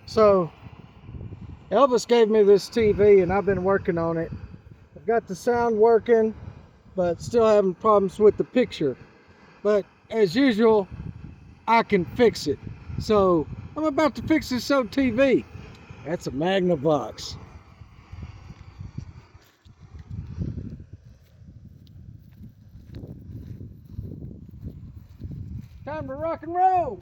So Elvis gave me this TV and I've been working on it. I've got the sound working, but still having problems with the picture. But as usual, I can fix it. So I'm about to fix this old TV. That's a Magnavox. Time to rock and roll.